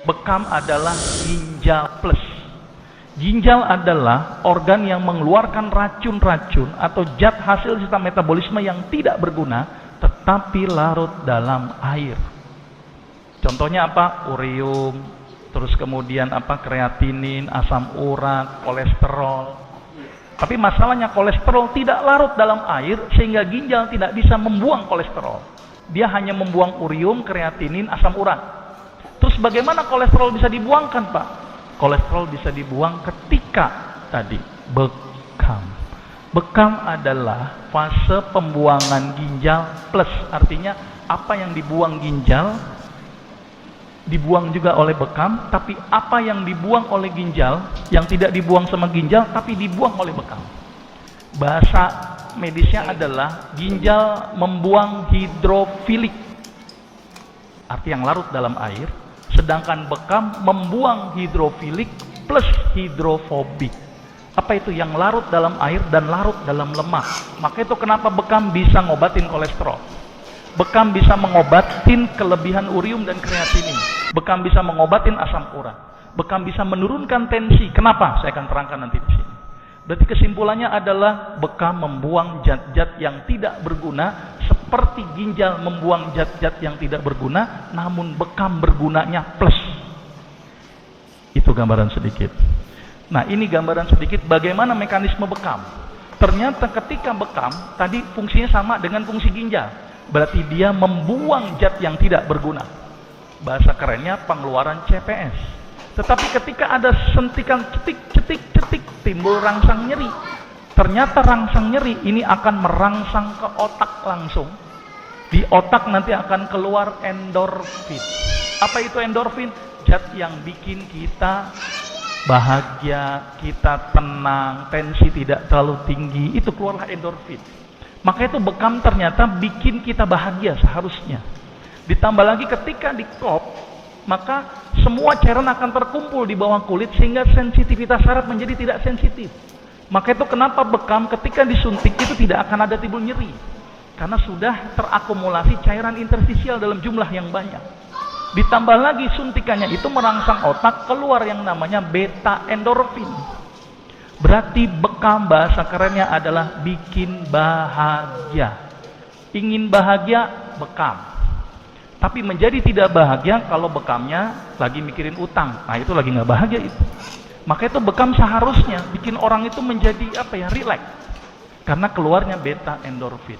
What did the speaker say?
Bekam adalah ginjal plus. Ginjal adalah organ yang mengeluarkan racun-racun atau zat hasil sistem metabolisme yang tidak berguna tetapi larut dalam air. Contohnya apa? Urium, terus kemudian apa? Kreatinin, asam urat, kolesterol. Tapi masalahnya kolesterol tidak larut dalam air sehingga ginjal tidak bisa membuang kolesterol. Dia hanya membuang urium, kreatinin, asam urat. Terus bagaimana kolesterol bisa dibuangkan, Pak? Kolesterol bisa dibuang ketika tadi bekam. Bekam adalah fase pembuangan ginjal plus. Artinya apa yang dibuang ginjal dibuang juga oleh bekam, tapi apa yang dibuang oleh ginjal yang tidak dibuang sama ginjal tapi dibuang oleh bekam. Bahasa medisnya adalah ginjal membuang hidrofilik, arti yang larut dalam air, sedangkan bekam membuang hidrofilik plus hidrofobik. Apa itu? Yang larut dalam air dan larut dalam lemak. Maka itu kenapa bekam bisa ngobatin kolesterol. Bekam bisa mengobatin kelebihan urium dan kreatinin. Bekam bisa mengobatin asam urat. Bekam bisa menurunkan tensi. Kenapa? Saya akan terangkan nanti di sini. Berarti kesimpulannya adalah bekam membuang zat-zat yang tidak berguna, seperti ginjal membuang zat-zat yang tidak berguna, namun bekam bergunanya plus. Itu gambaran sedikit. Nah, ini gambaran sedikit bagaimana mekanisme bekam. Ternyata ketika bekam, tadi fungsinya sama dengan fungsi ginjal. Berarti dia membuang zat yang tidak berguna. Bahasa kerennya pengeluaran CPS. Tetapi ketika ada sentikan cetik, timbul rangsang nyeri. Ternyata rangsang nyeri ini akan merangsang ke otak langsung. Di otak nanti akan keluar endorfin. Apa itu endorfin? Zat yang bikin kita bahagia, kita tenang, tensi tidak terlalu tinggi. Itu keluarlah endorfin. Maka itu bekam ternyata bikin kita bahagia seharusnya. Ditambah lagi ketika di kop, maka semua cairan akan terkumpul di bawah kulit sehingga sensitivitas saraf menjadi tidak sensitif. Maka itu kenapa bekam ketika disuntik itu tidak akan ada timbul nyeri. Karena sudah terakumulasi cairan interstisial dalam jumlah yang banyak. Ditambah lagi suntikannya itu merangsang otak, keluar yang namanya beta endorfin. Berarti bekam bahasa kerennya adalah bikin bahagia. Ingin bahagia, bekam. Tapi menjadi tidak bahagia kalau bekamnya lagi mikirin utang. Nah, itu lagi nggak bahagia itu. Maka itu bekam seharusnya bikin orang itu menjadi rileks. Karena keluarnya beta endorfin.